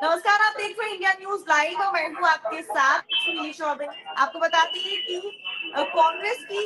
नमस्कार, आप देख रहे हैं इंडिया न्यूज लाइव और मैं हूँ आपके साथ सुनील चौबे। आपको बताते हैं कि कांग्रेस की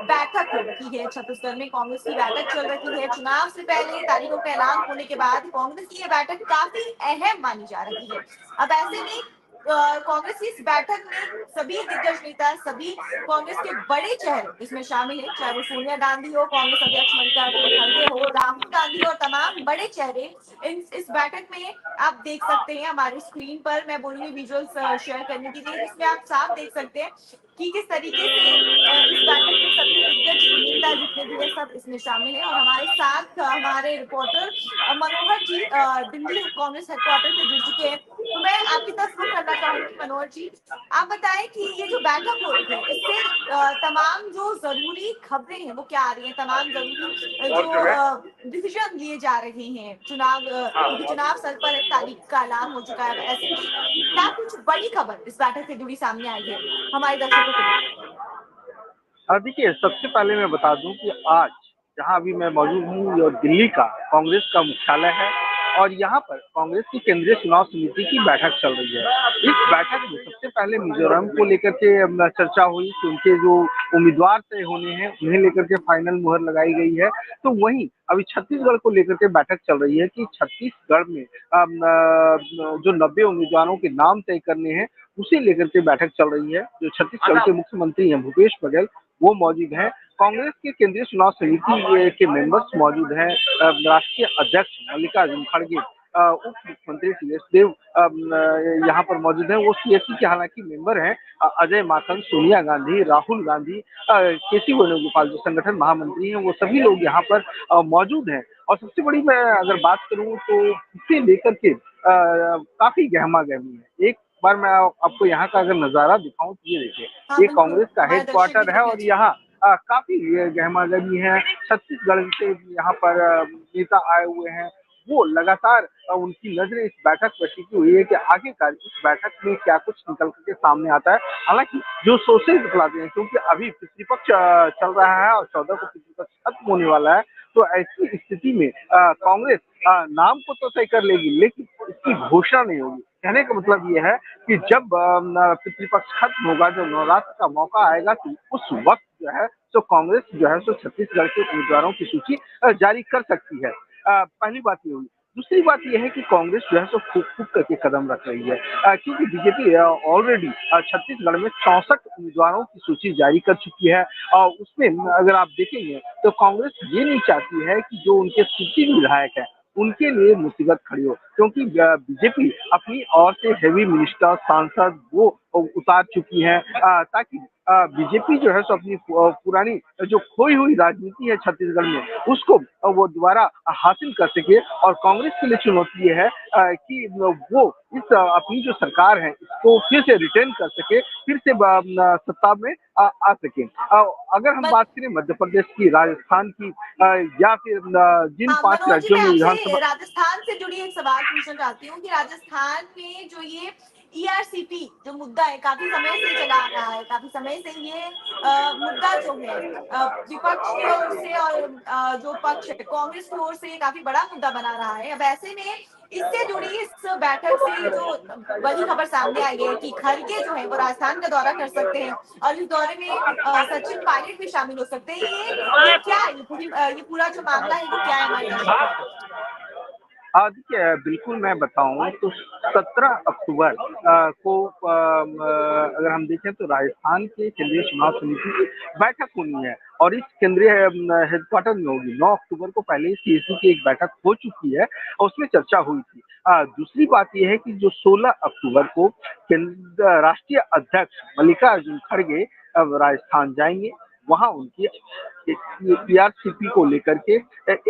बैठक हो रही है। छत्तीसगढ़ में कांग्रेस की बैठक चल रही है। चुनाव से पहले तारीखों का ऐलान होने के बाद कांग्रेस की यह बैठक काफी अहम मानी जा रही है। अब ऐसे में कांग्रेस की इस बैठक में सभी दिग्गज नेता, सभी कांग्रेस के बड़े चेहरे इसमें शामिल हैं, चाहे वो सोनिया गांधी हो, कांग्रेस अध्यक्ष मल्लिकार्जुन खड़गे हो, राहुल गांधी और तमाम बड़े चेहरे इस बैठक में आप देख सकते हैं। हमारी स्क्रीन पर मैं बोलूंगी विजुअल्स शेयर करने के लिए, जिसमें आप साफ देख सकते हैं कि किस तरीके से इस बैठक में सभी दिग्गज नेता जितने भी है सब इसमें शामिल है। और हमारे साथ हमारे रिपोर्टर मनोहर जी दिल्ली कांग्रेस हेडक्वार्टर से जुड़ चुके हैं। तो मैं आपकी तरफ रुख करना चाहूंगी मनोहर जी, आप बताएं कि ये जो बैठक हो रही है इससे तमाम जो जरूरी खबरें हैं वो क्या आ रही हैं, तमाम जरूरी जो डिसीजन लिए जा रहे हैं चुनाव, क्योंकि चुनाव सर पर एक तारीख का ऐलान हो चुका है। ऐसे में क्या कुछ बड़ी खबर इस बैठक से जुड़ी सामने आई है हमारे दर्शकों के लिए? देखिए, सबसे पहले मैं बता दूं कि आज जहां अभी मैं मौजूद हूँ, ये दिल्ली का कांग्रेस का मुख्यालय है और यहाँ पर कांग्रेस की केंद्रीय चुनाव समिति की बैठक चल रही है। इस बैठक में सबसे पहले मिजोरम को लेकर के चर्चा हुई कि उनके जो उम्मीदवार तय होने हैं उन्हें लेकर के फाइनल मुहर लगाई गई है। तो वहीं अभी छत्तीसगढ़ को लेकर के बैठक चल रही है कि छत्तीसगढ़ में जो 90 उम्मीदवारों के नाम तय करने हैं उसे लेकर के बैठक चल रही है। जो छत्तीसगढ़ के मुख्यमंत्री हैं भूपेश बघेल, वो मौजूद हैं। कांग्रेस के केंद्रीय चुनाव समिति के मेंबर्स मौजूद हैं। राष्ट्रीय अध्यक्ष मल्लिकार्जुन खड़गे, उप मुख्यमंत्री टी.एस. देव यहाँ पर मौजूद हैं। वो सीएससी के हालांकि मेंबर हैं। अजय माकन, सोनिया गांधी, राहुल गांधी, केसी वेणुगोपाल जो संगठन महामंत्री हैं, वो सभी लोग यहाँ पर मौजूद हैं। और सबसे बड़ी मैं अगर बात करूँ तो इसे लेकर के काफी गहमा गहमी है। एक बार मैं आपको यहाँ का अगर नजारा दिखाऊं तो ये देखिए, हाँ ये बिल्कुल, कांग्रेस का हमारे दर्शक भी हेडक्वार्टर है देखें और जी। यहाँ काफी गहमा गहमी है। छत्तीसगढ़ से यहाँ पर नेता आए हुए हैं। वो लगातार उनकी नजरें इस बैठक पर टिकी हुई है कि आखिरकार इस बैठक में क्या कुछ निकल करके सामने आता है। हालांकि जो सोर्सेज बतलाते हैं, क्योंकि अभी पितृपक्ष चल रहा है और 14 को पितृपक्ष खत्म होने वाला है, तो ऐसी स्थिति में कांग्रेस नाम को तो तय कर लेगी लेकिन इसकी घोषणा नहीं होगी। कहने का मतलब ये है कि जब पितृपक्ष खत्म होगा, जब नवरात्र का मौका आएगा, तो उस वक्त जो है तो कांग्रेस जो है तो छत्तीसगढ़ के उम्मीदवारों की सूची जारी कर सकती है। पहली बात ये हुई। दूसरी बात यह है कि कांग्रेस जो है सो फूक फूक करके कदम रख रही है, क्योंकि बीजेपी ऑलरेडी छत्तीसगढ़ में 64 उम्मीदवारों की सूची जारी कर चुकी है। और उसमें अगर आप देखेंगे तो कांग्रेस ये नहीं चाहती है कि जो उनके सूची विधायक हैं उनके लिए मुसीबत खड़ी हो, क्योंकि बीजेपी अपनी ओर से हेवी मिनिस्टर, सांसद वो उतार चुकी है, ताकि बीजेपी जो है सो अपनी पुरानी जो खोई हुई राजनीति है छत्तीसगढ़ में उसको वो दोबारा हासिल कर सके। और कांग्रेस के लिए चुनौती ये है कि वो इस अपनी जो सरकार है इसको फिर से रिटेन कर सके, फिर से सत्ता में आ सके। अगर हम बात करें मध्य प्रदेश की, राजस्थान की, या फिर जिन हाँ 5 मनोज जी, राज्यों मैं में विधानसभा। आपसे राजस्थान से जुड़ी एक सवाल पूछना चाहती हूँ कि राजस्थान में जो ये ईआरसीपी जो मुद्दा है काफी समय से चला आ रहा है, काफी समय से ये मुद्दा जो है विपक्ष की ओर से और जो पक्ष है कांग्रेस की ओर से काफी बड़ा मुद्दा बना रहा है। अब ऐसे में इससे जुड़ी इस बैठक से जो बड़ी खबर सामने आई है कि खड़गे जो है वो राजस्थान का दौरा कर सकते हैं और इस दौरे में सचिन पायलट भी शामिल हो सकते हैं। ये क्या है, ये पूरा जो मामला है वो क्या है हमारे दर्शकों के लिए? देखिए, बिल्कुल मैं बताऊं तो 17 अक्टूबर को अगर हम देखें तो राजस्थान के केंद्रीय चुनाव समिति की बैठक होनी है और इस केंद्रीय हेडक्वार्टर में होगी। 9 अक्टूबर को पहले ही सीएसी की एक बैठक हो चुकी है और उसमें चर्चा हुई थी। दूसरी बात यह है कि जो 16 अक्टूबर को राष्ट्रीय अध्यक्ष मल्लिकार्जुन खड़गे राजस्थान जाएंगे। वहां उनकी पीआरसीपी को लेकर के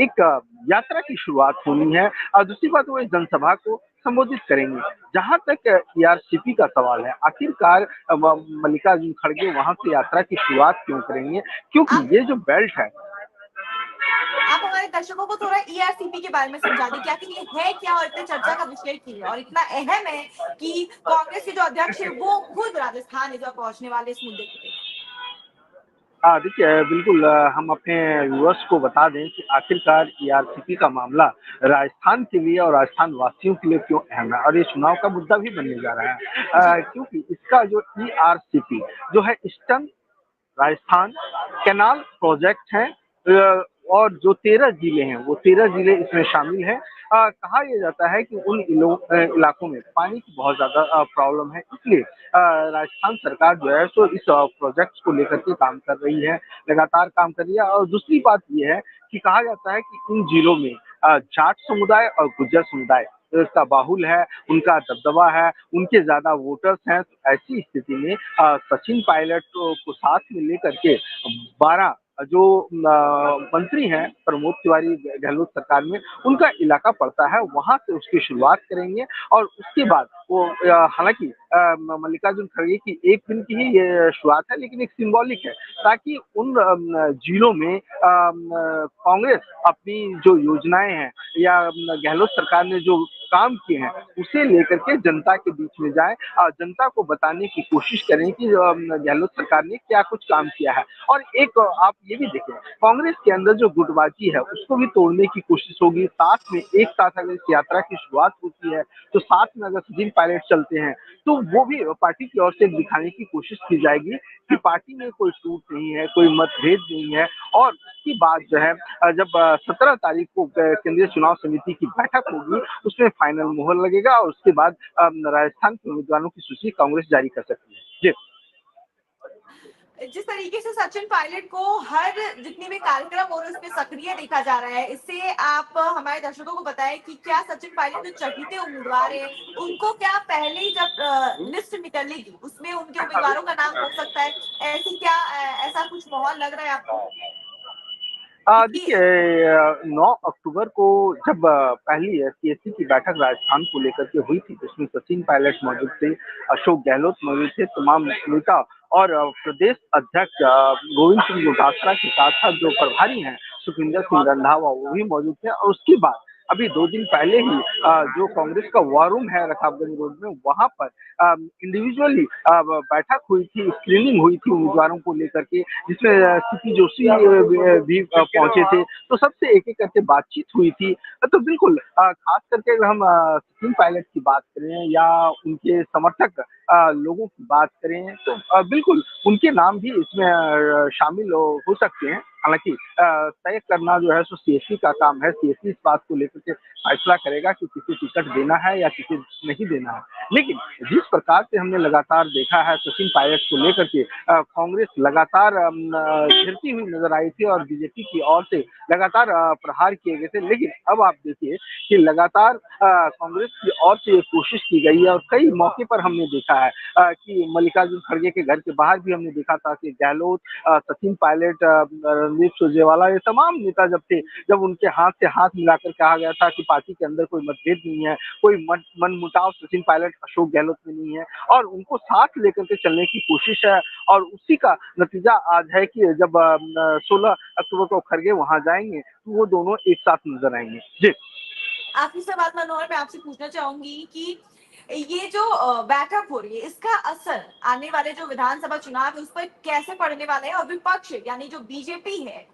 एक यात्रा की शुरुआत होनी है और दूसरी बात वो इस जनसभा को संबोधित करेंगे। जहां तक ईआरसीपी का सवाल है, आखिरकार मल्लिकार्जुन खड़गे वहां से यात्रा की शुरुआत क्यों करेंगे, क्योंकि आप ये जो बेल्ट है। आप हमारे दर्शकों को थोड़ा ईआरसीपी के बारे में समझा दी कि आखिर ये है क्या और इतने चर्चा का विषय क्यों है और इतना अहम है कि कांग्रेस के जो अध्यक्ष है वो खुद राजस्थान इस बार पहुंचने वाले इस मुद्दे को लेकर। देखिए बिल्कुल हम अपने व्यूअर्स को बता दें कि आखिरकार ईआरसीपी का मामला राजस्थान के लिए और राजस्थान वासियों के लिए क्यों अहम है और ये चुनाव का मुद्दा भी बनने जा रहा है जी। क्योंकि इसका जो ईआरसीपी जो है ईस्टर्न राजस्थान कैनाल प्रोजेक्ट है और जो 13 जिले हैं वो 13 जिले इसमें शामिल हैं। कहा यह जाता है कि उन इलाकों में पानी की बहुत ज्यादा प्रॉब्लम है, इसलिए राजस्थान सरकार जो है सो इस प्रोजेक्ट को लेकर के काम कर रही है, लगातार काम कर रही है। और दूसरी बात यह है कि कहा जाता है कि इन जिलों में जाट समुदाय और गुर्जर समुदाय का बाहुल है, उनका दबदबा है, उनके ज्यादा वोटर्स हैं। तो ऐसी स्थिति में सचिन पायलट को साथ में लेकर के 12 जो मंत्री हैं प्रमोद तिवारी गहलोत सरकार में, उनका इलाका पड़ता है, वहां से उसकी शुरुआत करेंगे। और उसके बाद वो हालांकि मल्लिकार्जुन खड़गे की एक दिन की ही ये शुरुआत है, लेकिन एक सिंबॉलिक है ताकि उन जिलों में कांग्रेस अपनी जो योजनाएं हैं या गहलोत सरकार ने जो काम किए हैं उसे लेकर के जनता के बीच में जाए और जनता को बताने की कोशिश करें कि गहलोत सरकार ने क्या कुछ काम किया है। और एक आप ये भी देखें, कांग्रेस के अंदर जो गुटबाजी है उसको भी तोड़ने की कोशिश होगी। साथ में एक साथ अगर इस यात्रा की शुरुआत होती है तो साथ में अगर सचिन पायलट चलते हैं तो वो भी पार्टी की ओर से दिखाने की कोशिश की जाएगी कि पार्टी में कोई टूट नहीं है, कोई मतभेद नहीं है। और उसकी बात जो है जब 17 तारीख को केंद्रीय चुनाव समिति की बैठक होगी उसमें फाइनल मोहर लगेगा और उसके बाद राजस्थान के उम्मीदवारों की सूची कांग्रेस जारी कर सकती है। जी। जिस तरीके से सचिन पायलट को हर जितने भी कार्यक्रम हो रहे हैं उसमें सक्रिय देखा जा रहा है, इससे आप हमारे दर्शकों को बताएं कि क्या सचिन पायलट जो चहेते उम्मीदवार हैं उनको क्या पहले ही जब लिस्ट निकलेगी उसमें उनके उम्मीदवारों का नाम हो सकता है? ऐसी क्या ऐसा कुछ माहौल लग रहा है आपको? क्योंकि देखिए 9 अक्टूबर को जब पहली सीएससी की बैठक राजस्थान को लेकर के हुई थी, जिसमें सचिन पायलट मौजूद थे, अशोक गहलोत मौजूद थे, तमाम नेता और प्रदेश अध्यक्ष गोविंद सिंह डोटासरा के साथ साथ जो प्रभारी हैं सुखविंदर सिंह रंधावा वो भी मौजूद थे। और उसके बाद अभी 2 दिन पहले ही जो कांग्रेस का वॉर रूम है रकाबगंज रोड में वहां पर इंडिविजुअली बैठक हुई थी, स्क्रीनिंग हुई थी उम्मीदवारों को लेकर के, जिसमें सीपी जोशी भी पहुंचे थे। तो सबसे एक एक करके बातचीत हुई थी। तो बिल्कुल खास करके अगर हम सचिन पायलट की बात करें या उनके समर्थक लोगों की बात करें तो बिल्कुल उनके नाम भी इसमें शामिल हो सकते हैं। हालांकि तय करना जो है सो सीएससी का काम है, सीएससी इस बात को लेकर के फैसला करेगा कि किसे टिकट देना है या किसे नहीं देना है। लेकिन जिस प्रकार से हमने लगातार देखा है सचिन पायलट को लेकर के कांग्रेस लगातार घिरती हुई नजर आई थी और बीजेपी की ओर से लगातार प्रहार किए गए थे। लेकिन अब आप देखिए कि लगातार कांग्रेस की ओर से ये कोशिश की गई है और कई मौके पर हमने देखा है कि मल्लिकार्जुन खड़गे के घर के बाहर भी हमने देखा था कि गहलोत, सचिन पायलट, रणदीप सुरजेवाला, ये तमाम नेता जब थे, जब उनके हाथ से हाथ मिलाकर कहा गया था कि पार्टी के अंदर कोई मतभेद नहीं है, कोई मनमुटाव सचिन पायलट अशोक गहलोत में नहीं है और उनको साथ लेकर के चलने की कोशिश है। और उसी का नतीजा आज है कि जब 16 अक्टूबर को खड़गे वहां जाएंगे तो वो दोनों एक साथ नजर आएंगे। जी। आखिरी सवाल मनोहर मैं आपसे पूछना चाहूंगी कि ये जो बैठक हो रही है इसका असर आने वाले जो विधानसभा चुनाव है उस पर कैसे पड़ने वाला है और विपक्ष यानी जो बीजेपी है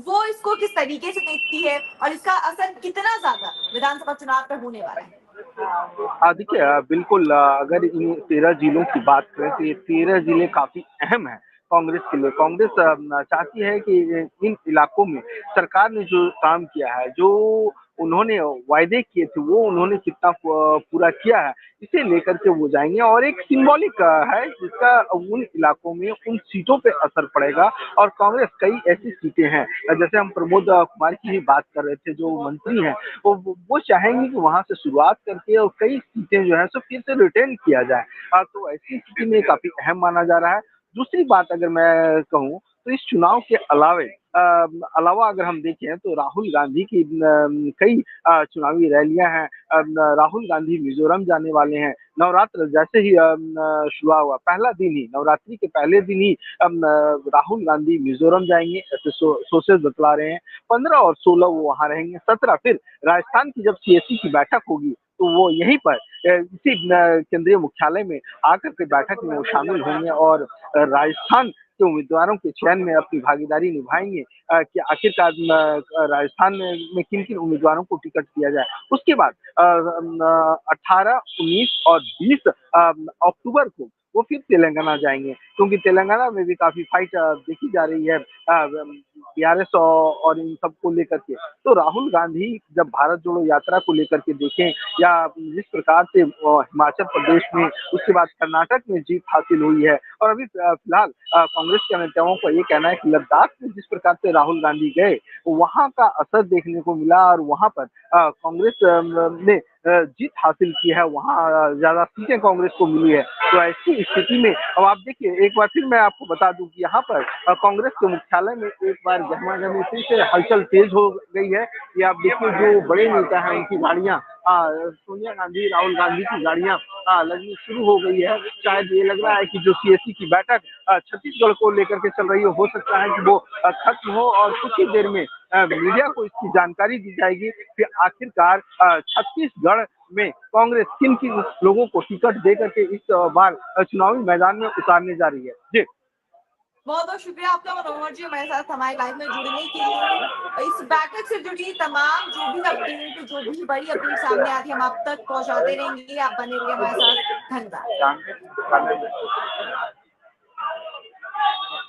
वो इसको किस तरीके से देखती है और इसका असर कितना ज्यादा विधानसभा चुनाव पर होने वाला है? देखिए बिल्कुल अगर इन 13 जिलों की बात करें तो ये 13 जिले काफी अहम है कांग्रेस के लिए। कांग्रेस चाहती है कि इन इलाकों में सरकार ने जो काम किया है, जो उन्होंने वायदे किए थे वो उन्होंने कितना पूरा किया है, इसे लेकर के वो जाएंगे। और एक सिंबॉलिक है जिसका उन इलाकों में उन सीटों पे असर पड़ेगा। और कांग्रेस कई ऐसी सीटें हैं जैसे हम प्रमोद कुमार की ही बात कर रहे थे जो मंत्री हैं, वो चाहेंगे कि वहां से शुरुआत करके और कई सीटें जो है सो फिर से रिटेन किया जाए। तो ऐसी स्थिति में काफी अहम माना जा रहा है। दूसरी बात अगर मैं कहूँ तो इस चुनाव के अलावा अगर हम देखें तो राहुल गांधी की कई चुनावी रैलियां हैं। राहुल गांधी मिजोरम जाने वाले हैं। नवरात्र जैसे ही शुरू हुआ पहला दिन ही, नवरात्रि के पहले दिन ही राहुल गांधी मिजोरम जाएंगे, ऐसे सोर्सेज बतला रहे हैं। 15 और 16 वो वहां रहेंगे। 17 फिर राजस्थान की जब सीएससी की बैठक होगी तो वो यहीं पर इसी केंद्रीय मुख्यालय में आकर के बैठक में वो शामिल होंगे और राजस्थान के उम्मीदवारों के चयन में अपनी भागीदारी निभाएंगे कि आखिरकार राजस्थान में किन किन उम्मीदवारों को टिकट दिया जाए। उसके बाद 18, 19 और 20 अक्टूबर को वो फिर तेलंगाना जाएंगे, क्योंकि तेलंगाना में भी काफी फाइट देखी जा रही है बीआरएस और इन सब को लेकर के। तो राहुल गांधी जब भारत जोड़ो यात्रा को लेकर के देखें, या जिस प्रकार से हिमाचल प्रदेश में, उसके बाद कर्नाटक में जीत हासिल हुई है, और अभी फिलहाल कांग्रेस के नेताओं का ये कहना है कि लद्दाख में जिस प्रकार से राहुल गांधी गए, वहां का असर देखने को मिला और वहां पर कांग्रेस ने जीत हासिल की है, वहां ज्यादा सीटें कांग्रेस को मिली है। तो ऐसी स्थिति में अब आप देखिए, एक बार फिर मैं आपको बता दूं कि यहाँ पर कांग्रेस के मुख्यालय में एक बार गहमा-गहमी फिर से हलचल तेज हो गई है। ये आप देखिए, जो बड़े नेता हैं उनकी गाड़ियां, सोनिया गांधी, राहुल गांधी की गाड़ियां लगनी शुरू हो गई है। शायद ये लग रहा है कि जो सीएसी की बैठक छत्तीसगढ़ को लेकर के चल रही हो सकता है कि वो खत्म हो और कुछ ही देर में मीडिया को इसकी जानकारी दी जाएगी कि आखिरकार छत्तीसगढ़ में कांग्रेस किन किन लोगों को टिकट दे करके इस बार चुनावी मैदान में उतारने जा रही है। जी, बहुत बहुत शुक्रिया आपका मनोहर जी, हमारे साथ हमारे लाइव में जुड़ने के लिए। इस बैठक से जुड़ी तमाम जो भी अपडेट, जो भी बड़ी अपडेट सामने आती है, हम आप तक पहुंचाते रहेंगे। आप बने रहिए हमारे साथ। धन्यवाद।